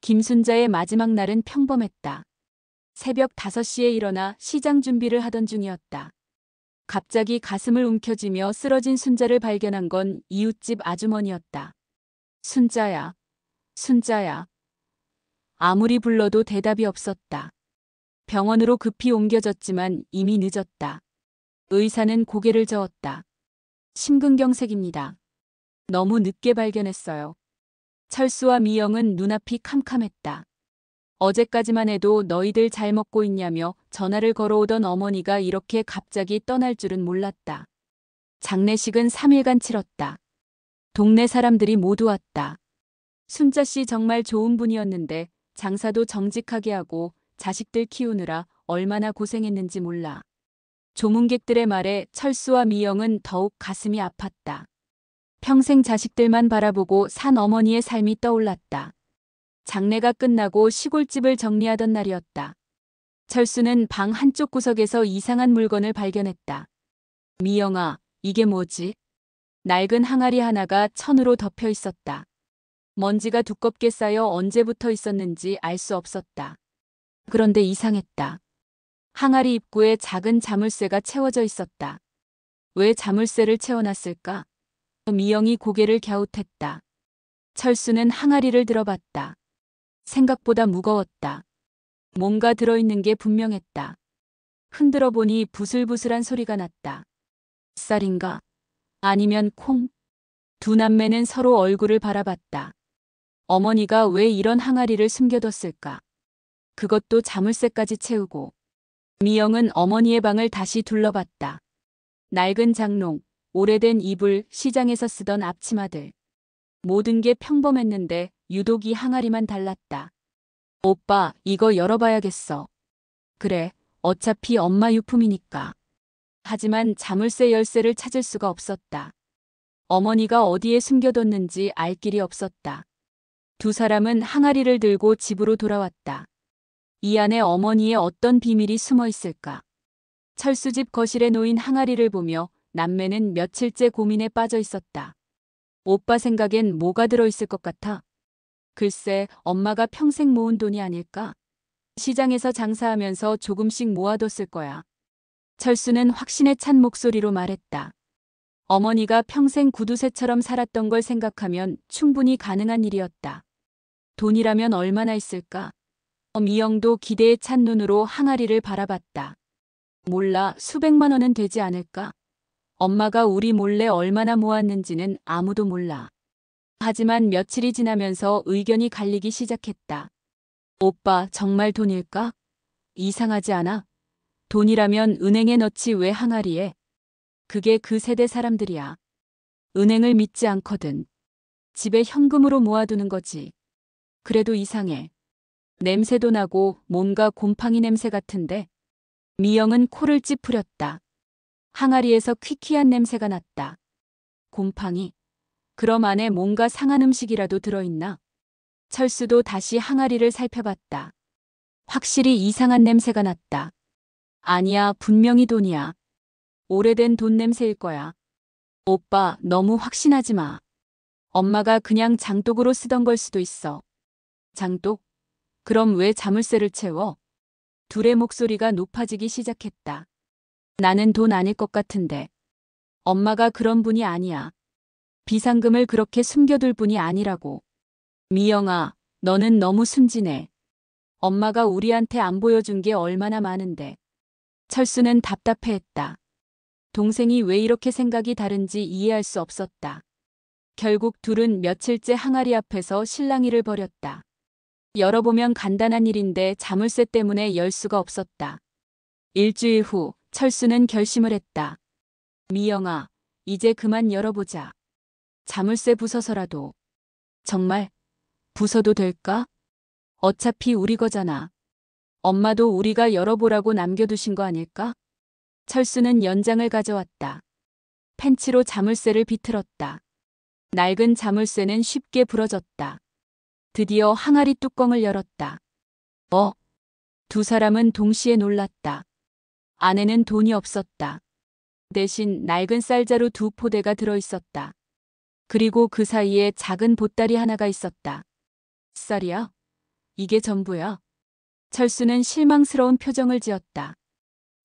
김순자의 마지막 날은 평범했다. 새벽 5시에 일어나 시장 준비를 하던 중이었다. 갑자기 가슴을 움켜쥐며 쓰러진 순자를 발견한 건 이웃집 아주머니였다. 순자야, 순자야. 아무리 불러도 대답이 없었다. 병원으로 급히 옮겨졌지만 이미 늦었다. 의사는 고개를 저었다. 심근경색입니다. 너무 늦게 발견했어요. 철수와 미영은 눈앞이 캄캄했다. 어제까지만 해도 너희들 잘 먹고 있냐며 전화를 걸어오던 어머니가 이렇게 갑자기 떠날 줄은 몰랐다. 장례식은 3일간 치렀다. 동네 사람들이 모두 왔다. 순자 씨 정말 좋은 분이었는데 장사도 정직하게 하고 자식들 키우느라 얼마나 고생했는지 몰라. 조문객들의 말에 철수와 미영은 더욱 가슴이 아팠다. 평생 자식들만 바라보고 산 어머니의 삶이 떠올랐다. 장례가 끝나고 시골집을 정리하던 날이었다. 철수는 방 한쪽 구석에서 이상한 물건을 발견했다. 미영아, 이게 뭐지? 낡은 항아리 하나가 천으로 덮여 있었다. 먼지가 두껍게 쌓여 언제부터 있었는지 알 수 없었다. 그런데 이상했다. 항아리 입구에 작은 자물쇠가 채워져 있었다. 왜 자물쇠를 채워놨을까? 미영이 고개를 갸웃했다. 철수는 항아리를 들어봤다. 생각보다 무거웠다. 뭔가 들어있는 게 분명했다. 흔들어 보니 부슬부슬한 소리가 났다. 쌀인가? 아니면 콩? 두 남매는 서로 얼굴을 바라봤다. 어머니가 왜 이런 항아리를 숨겨뒀을까? 그것도 자물쇠까지 채우고. 미영은 어머니의 방을 다시 둘러봤다. 낡은 장롱, 오래된 이불, 시장에서 쓰던 앞치마들. 모든 게 평범했는데 유독 이 항아리만 달랐다. 오빠, 이거 열어봐야겠어. 그래, 어차피 엄마 유품이니까. 하지만 자물쇠 열쇠를 찾을 수가 없었다. 어머니가 어디에 숨겨뒀는지 알 길이 없었다. 두 사람은 항아리를 들고 집으로 돌아왔다. 이 안에 어머니의 어떤 비밀이 숨어 있을까? 철수집 거실에 놓인 항아리를 보며 남매는 며칠째 고민에 빠져 있었다. 오빠 생각엔 뭐가 들어있을 것 같아? 글쎄, 엄마가 평생 모은 돈이 아닐까? 시장에서 장사하면서 조금씩 모아뒀을 거야. 철수는 확신에 찬 목소리로 말했다. 어머니가 평생 구두쇠처럼 살았던 걸 생각하면 충분히 가능한 일이었다. 돈이라면 얼마나 있을까? 미영도 기대에 찬 눈으로 항아리를 바라봤다. 몰라, 수백만 원은 되지 않을까? 엄마가 우리 몰래 얼마나 모았는지는 아무도 몰라. 하지만 며칠이 지나면서 의견이 갈리기 시작했다. 오빠, 정말 돈일까? 이상하지 않아? 돈이라면 은행에 넣지 왜 항아리에? 그게 그 세대 사람들이야. 은행을 믿지 않거든. 집에 현금으로 모아두는 거지. 그래도 이상해. 냄새도 나고 뭔가 곰팡이 냄새 같은데. 미영은 코를 찌푸렸다. 항아리에서 퀴퀴한 냄새가 났다. 곰팡이. 그럼 안에 뭔가 상한 음식이라도 들어있나? 철수도 다시 항아리를 살펴봤다. 확실히 이상한 냄새가 났다. 아니야, 분명히 돈이야. 오래된 돈 냄새일 거야. 오빠, 너무 확신하지 마. 엄마가 그냥 장독으로 쓰던 걸 수도 있어. 장독? 그럼 왜 자물쇠를 채워? 둘의 목소리가 높아지기 시작했다. 나는 돈 아닐 것 같은데. 엄마가 그런 분이 아니야. 비상금을 그렇게 숨겨둘 분이 아니라고. 미영아, 너는 너무 순진해. 엄마가 우리한테 안 보여준 게 얼마나 많은데. 철수는 답답해했다. 동생이 왜 이렇게 생각이 다른지 이해할 수 없었다. 결국 둘은 며칠째 항아리 앞에서 실랑이를 벌였다. 열어보면 간단한 일인데 자물쇠 때문에 열 수가 없었다. 일주일 후 철수는 결심을 했다. 미영아, 이제 그만 열어보자. 자물쇠 부숴서라도. 정말? 부숴도 될까? 어차피 우리 거잖아. 엄마도 우리가 열어보라고 남겨두신 거 아닐까? 철수는 연장을 가져왔다. 펜치로 자물쇠를 비틀었다. 낡은 자물쇠는 쉽게 부러졌다. 드디어 항아리 뚜껑을 열었다. 두 사람은 동시에 놀랐다. 안에는 돈이 없었다. 대신 낡은 쌀자루 2포대가 들어있었다. 그리고 그 사이에 작은 보따리 하나가 있었다. 쌀이야? 이게 전부야. 철수는 실망스러운 표정을 지었다.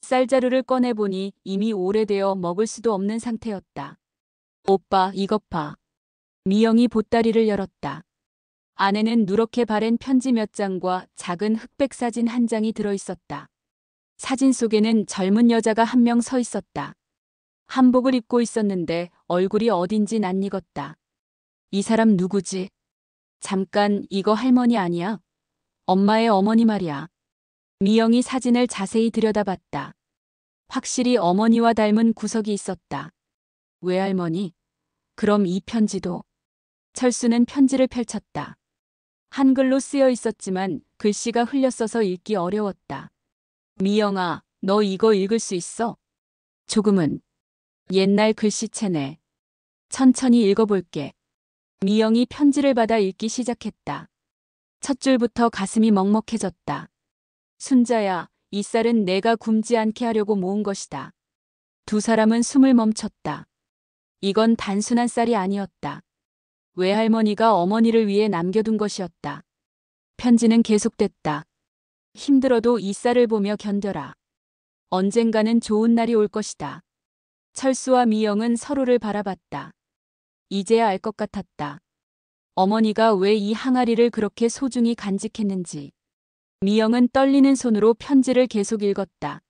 쌀자루를 꺼내보니 이미 오래되어 먹을 수도 없는 상태였다. 오빠, 이것 봐. 미영이 보따리를 열었다. 안에는 누렇게 바랜 편지 몇 장과 작은 흑백 사진 한 장이 들어있었다. 사진 속에는 젊은 여자가 한 명 서 있었다. 한복을 입고 있었는데 얼굴이 어딘지 낯익었다. 이 사람 누구지? 잠깐, 이거 할머니 아니야? 엄마의 어머니 말이야. 미영이 사진을 자세히 들여다봤다. 확실히 어머니와 닮은 구석이 있었다. 외할머니? 그럼 이 편지도? 철수는 편지를 펼쳤다. 한글로 쓰여 있었지만 글씨가 흘렸어서 읽기 어려웠다. 미영아, 너 이거 읽을 수 있어? 조금은. 옛날 글씨체네. 천천히 읽어볼게. 미영이 편지를 받아 읽기 시작했다. 첫 줄부터 가슴이 먹먹해졌다. 순자야, 이 쌀은 내가 굶지 않게 하려고 모은 것이다. 두 사람은 숨을 멈췄다. 이건 단순한 쌀이 아니었다. 외할머니가 어머니를 위해 남겨둔 것이었다. 편지는 계속됐다. 힘들어도 이 쌀을 보며 견뎌라. 언젠가는 좋은 날이 올 것이다. 철수와 미영은 서로를 바라봤다. 이제야 알 것 같았다. 어머니가 왜 이 항아리를 그렇게 소중히 간직했는지. 미영은 떨리는 손으로 편지를 계속 읽었다.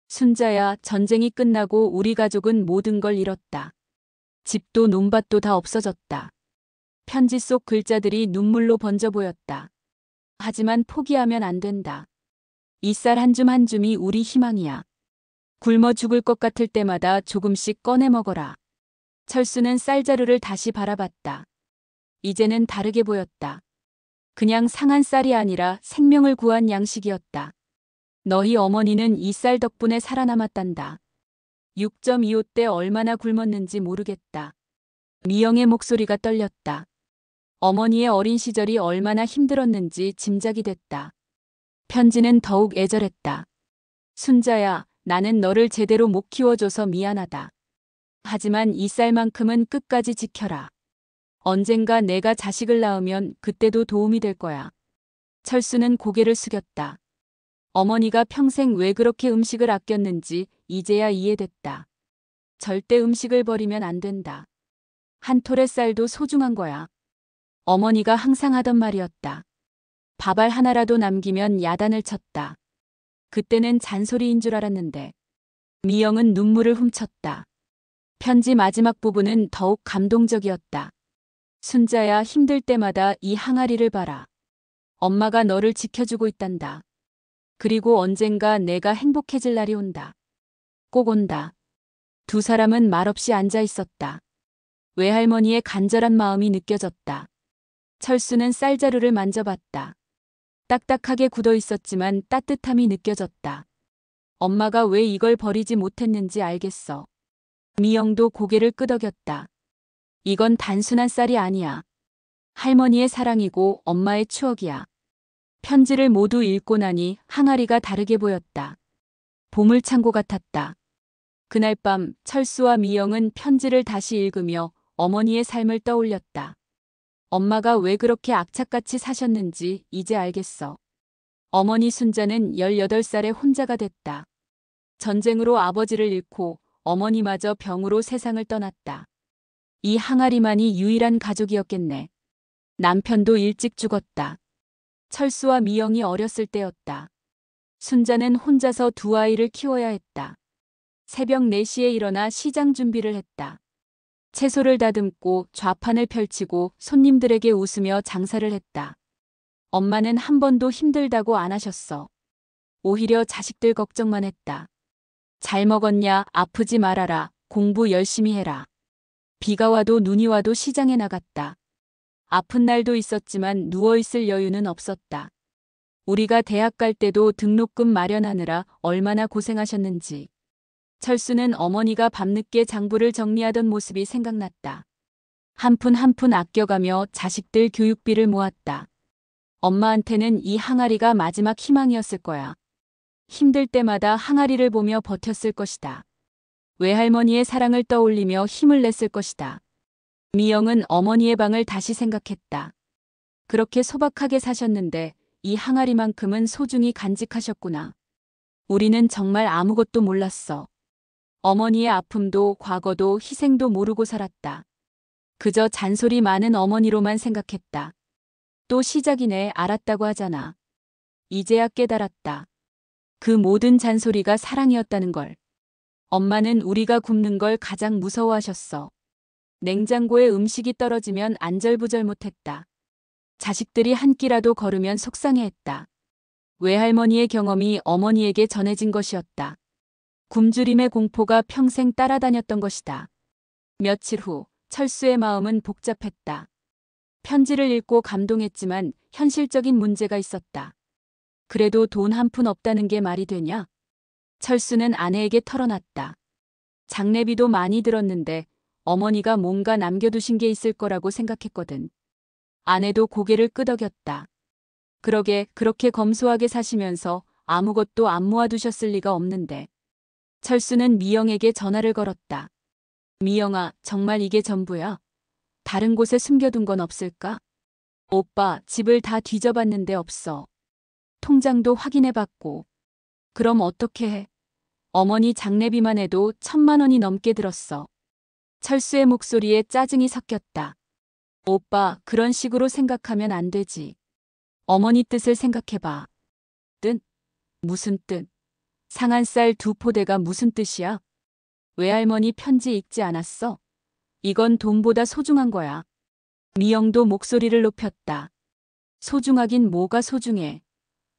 순자야, 전쟁이 끝나고 우리 가족은 모든 걸 잃었다. 집도 논밭도 다 없어졌다. 편지 속 글자들이 눈물로 번져 보였다. 하지만 포기하면 안 된다. 이 쌀 한 줌 한 줌이 우리 희망이야. 굶어 죽을 것 같을 때마다 조금씩 꺼내 먹어라. 철수는 쌀자루를 다시 바라봤다. 이제는 다르게 보였다. 그냥 상한 쌀이 아니라 생명을 구한 양식이었다. 너희 어머니는 이 쌀 덕분에 살아남았단다. 6.25 때 얼마나 굶었는지 모르겠다. 미영의 목소리가 떨렸다. 어머니의 어린 시절이 얼마나 힘들었는지 짐작이 됐다. 편지는 더욱 애절했다. 순자야, 나는 너를 제대로 못 키워줘서 미안하다. 하지만 이 쌀만큼은 끝까지 지켜라. 언젠가 내가 자식을 낳으면 그때도 도움이 될 거야. 철수는 고개를 숙였다. 어머니가 평생 왜 그렇게 음식을 아꼈는지 이제야 이해됐다. 절대 음식을 버리면 안 된다. 한 톨의 쌀도 소중한 거야. 어머니가 항상 하던 말이었다. 밥알 하나라도 남기면 야단을 쳤다. 그때는 잔소리인 줄 알았는데. 미영은 눈물을 훔쳤다. 편지 마지막 부분은 더욱 감동적이었다. 순자야, 힘들 때마다 이 항아리를 봐라. 엄마가 너를 지켜주고 있단다. 그리고 언젠가 내가 행복해질 날이 온다. 꼭 온다. 두 사람은 말없이 앉아 있었다. 외할머니의 간절한 마음이 느껴졌다. 철수는 쌀자루를 만져봤다. 딱딱하게 굳어 있었지만 따뜻함이 느껴졌다. 엄마가 왜 이걸 버리지 못했는지 알겠어. 미영도 고개를 끄덕였다. 이건 단순한 쌀이 아니야. 할머니의 사랑이고 엄마의 추억이야. 편지를 모두 읽고 나니 항아리가 다르게 보였다. 보물창고 같았다. 그날 밤 철수와 미영은 편지를 다시 읽으며 어머니의 삶을 떠올렸다. 엄마가 왜 그렇게 악착같이 사셨는지 이제 알겠어. 어머니 순자는 18살에 혼자가 됐다. 전쟁으로 아버지를 잃고 어머니마저 병으로 세상을 떠났다. 이 항아리만이 유일한 가족이었겠네. 남편도 일찍 죽었다. 철수와 미영이 어렸을 때였다. 순자는 혼자서 두 아이를 키워야 했다. 새벽 4시에 일어나 시장 준비를 했다. 채소를 다듬고 좌판을 펼치고 손님들에게 웃으며 장사를 했다. 엄마는 한 번도 힘들다고 안 하셨어. 오히려 자식들 걱정만 했다. 잘 먹었냐, 아프지 말아라, 공부 열심히 해라. 비가 와도 눈이 와도 시장에 나갔다. 아픈 날도 있었지만 누워있을 여유는 없었다. 우리가 대학 갈 때도 등록금 마련하느라 얼마나 고생하셨는지. 철수는 어머니가 밤늦게 장부를 정리하던 모습이 생각났다. 한 푼 한 푼 아껴가며 자식들 교육비를 모았다. 엄마한테는 이 항아리가 마지막 희망이었을 거야. 힘들 때마다 항아리를 보며 버텼을 것이다. 외할머니의 사랑을 떠올리며 힘을 냈을 것이다. 미영은 어머니의 방을 다시 생각했다. 그렇게 소박하게 사셨는데 이 항아리만큼은 소중히 간직하셨구나. 우리는 정말 아무것도 몰랐어. 어머니의 아픔도 과거도 희생도 모르고 살았다. 그저 잔소리 많은 어머니로만 생각했다. 또 시작이네 알았다고 하잖아. 이제야 깨달았다. 그 모든 잔소리가 사랑이었다는 걸. 엄마는 우리가 굶는 걸 가장 무서워하셨어. 냉장고에 음식이 떨어지면 안절부절 못했다. 자식들이 한 끼라도 거르면 속상해했다. 외할머니의 경험이 어머니에게 전해진 것이었다. 굶주림의 공포가 평생 따라다녔던 것이다. 며칠 후 철수의 마음은 복잡했다. 편지를 읽고 감동했지만 현실적인 문제가 있었다. 그래도 돈 한 푼 없다는 게 말이 되냐? 철수는 아내에게 털어놨다. 장례비도 많이 들었는데 어머니가 뭔가 남겨두신 게 있을 거라고 생각했거든. 아내도 고개를 끄덕였다. 그러게 그렇게 검소하게 사시면서 아무것도 안 모아두셨을 리가 없는데. 철수는 미영에게 전화를 걸었다. 미영아, 정말 이게 전부야? 다른 곳에 숨겨둔 건 없을까? 오빠, 집을 다 뒤져봤는데 없어. 통장도 확인해봤고. 그럼 어떻게 해? 어머니 장례비만 해도 1,000만 원이 넘게 들었어. 철수의 목소리에 짜증이 섞였다. 오빠, 그런 식으로 생각하면 안 되지. 어머니 뜻을 생각해봐. 뜻? 무슨 뜻? 상한 쌀 2포대가 무슨 뜻이야? 외할머니 편지 읽지 않았어? 이건 돈보다 소중한 거야. 미영도 목소리를 높였다. 소중하긴 뭐가 소중해.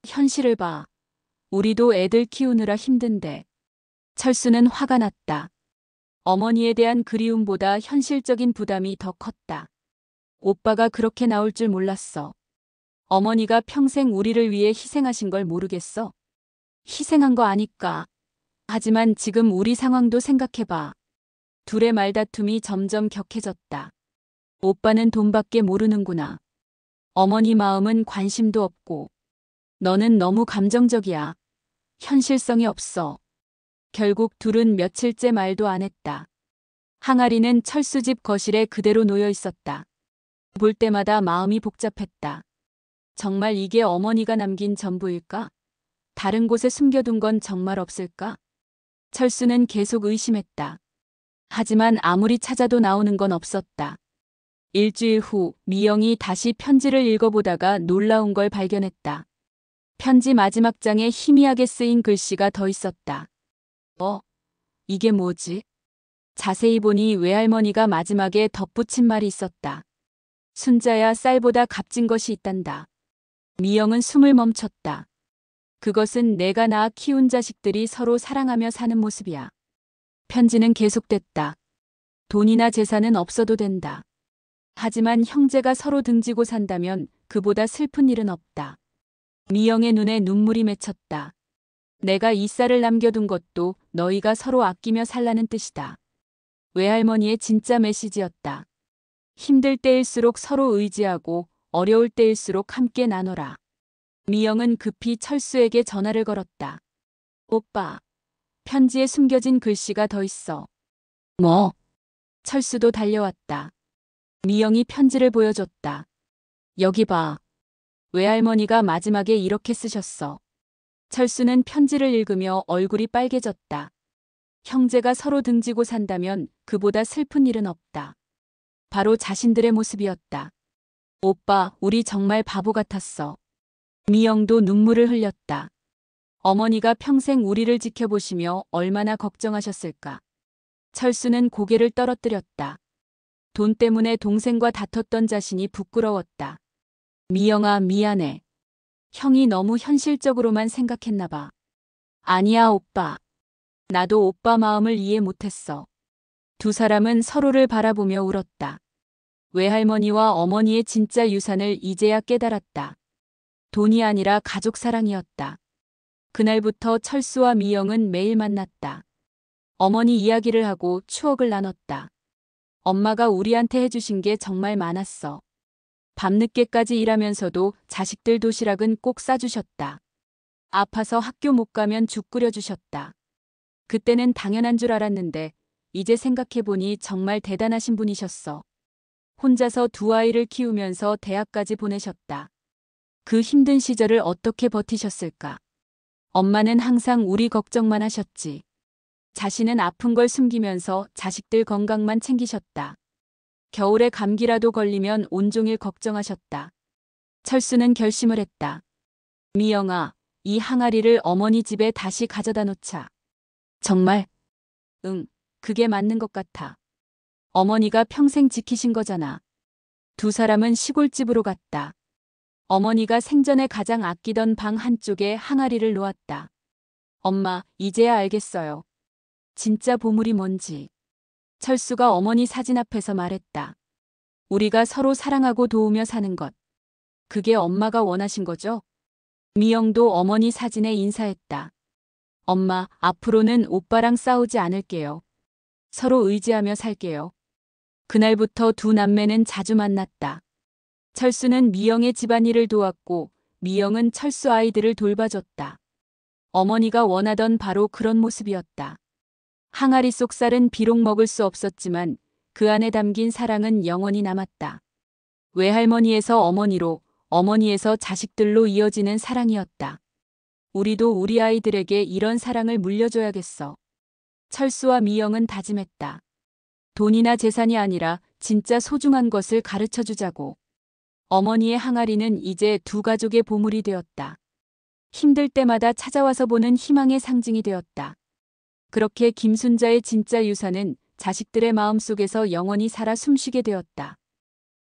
현실을 봐. 우리도 애들 키우느라 힘든데. 철수는 화가 났다. 어머니에 대한 그리움보다 현실적인 부담이 더 컸다. 오빠가 그렇게 나올 줄 몰랐어. 어머니가 평생 우리를 위해 희생하신 걸 모르겠어? 희생한 거 아니까. 하지만 지금 우리 상황도 생각해봐. 둘의 말다툼이 점점 격해졌다. 오빠는 돈밖에 모르는구나. 어머니 마음은 관심도 없고. 너는 너무 감정적이야. 현실성이 없어. 결국 둘은 며칠째 말도 안 했다. 항아리는 철수집 거실에 그대로 놓여 있었다. 볼 때마다 마음이 복잡했다. 정말 이게 어머니가 남긴 전부일까? 다른 곳에 숨겨둔 건 정말 없을까? 철수는 계속 의심했다. 하지만 아무리 찾아도 나오는 건 없었다. 일주일 후 미영이 다시 편지를 읽어보다가 놀라운 걸 발견했다. 편지 마지막 장에 희미하게 쓰인 글씨가 더 있었다. 이게 뭐지? 자세히 보니 외할머니가 마지막에 덧붙인 말이 있었다. 순자야, 쌀보다 값진 것이 있단다. 미영은 숨을 멈췄다. 그것은 내가 낳아 키운 자식들이 서로 사랑하며 사는 모습이야. 편지는 계속됐다. 돈이나 재산은 없어도 된다. 하지만 형제가 서로 등지고 산다면 그보다 슬픈 일은 없다. 미영의 눈에 눈물이 맺혔다. 내가 이 쌀을 남겨둔 것도 너희가 서로 아끼며 살라는 뜻이다. 외할머니의 진짜 메시지였다. 힘들 때일수록 서로 의지하고 어려울 때일수록 함께 나눠라. 미영은 급히 철수에게 전화를 걸었다. 오빠, 편지에 숨겨진 글씨가 더 있어. 뭐? 철수도 달려왔다. 미영이 편지를 보여줬다. 여기 봐. 외할머니가 마지막에 이렇게 쓰셨어. 철수는 편지를 읽으며 얼굴이 빨개졌다. 형제가 서로 등지고 산다면 그보다 슬픈 일은 없다. 바로 자신들의 모습이었다. 오빠, 우리 정말 바보 같았어. 미영도 눈물을 흘렸다. 어머니가 평생 우리를 지켜보시며 얼마나 걱정하셨을까. 철수는 고개를 떨어뜨렸다. 돈 때문에 동생과 다퉜던 자신이 부끄러웠다. 미영아, 미안해. 형이 너무 현실적으로만 생각했나 봐. 아니야, 오빠. 나도 오빠 마음을 이해 못했어. 두 사람은 서로를 바라보며 울었다. 외할머니와 어머니의 진짜 유산을 이제야 깨달았다. 돈이 아니라 가족 사랑이었다. 그날부터 철수와 미영은 매일 만났다. 어머니 이야기를 하고 추억을 나눴다. 엄마가 우리한테 해주신 게 정말 많았어. 밤늦게까지 일하면서도 자식들 도시락은 꼭 싸주셨다. 아파서 학교 못 가면 죽 끓여주셨다. 그때는 당연한 줄 알았는데 이제 생각해보니 정말 대단하신 분이셨어. 혼자서 두 아이를 키우면서 대학까지 보내셨다. 그 힘든 시절을 어떻게 버티셨을까? 엄마는 항상 우리 걱정만 하셨지. 자신은 아픈 걸 숨기면서 자식들 건강만 챙기셨다. 겨울에 감기라도 걸리면 온종일 걱정하셨다. 철수는 결심을 했다. 미영아, 이 항아리를 어머니 집에 다시 가져다 놓자. 정말? 응, 그게 맞는 것 같아. 어머니가 평생 지키신 거잖아. 두 사람은 시골집으로 갔다. 어머니가 생전에 가장 아끼던 방 한쪽에 항아리를 놓았다. 엄마, 이제야 알겠어요. 진짜 보물이 뭔지. 철수가 어머니 사진 앞에서 말했다. 우리가 서로 사랑하고 도우며 사는 것. 그게 엄마가 원하신 거죠? 미영도 어머니 사진에 인사했다. 엄마, 앞으로는 오빠랑 싸우지 않을게요. 서로 의지하며 살게요. 그날부터 두 남매는 자주 만났다. 철수는 미영의 집안일을 도왔고 미영은 철수 아이들을 돌봐줬다. 어머니가 원하던 바로 그런 모습이었다. 항아리 속 쌀은 비록 먹을 수 없었지만 그 안에 담긴 사랑은 영원히 남았다. 외할머니에서 어머니로, 어머니에서 자식들로 이어지는 사랑이었다. 우리도 우리 아이들에게 이런 사랑을 물려줘야겠어. 철수와 미영은 다짐했다. 돈이나 재산이 아니라 진짜 소중한 것을 가르쳐 주자고. 어머니의 항아리는 이제 두 가족의 보물이 되었다. 힘들 때마다 찾아와서 보는 희망의 상징이 되었다. 그렇게 김순자의 진짜 유산은 자식들의 마음속에서 영원히 살아 숨쉬게 되었다.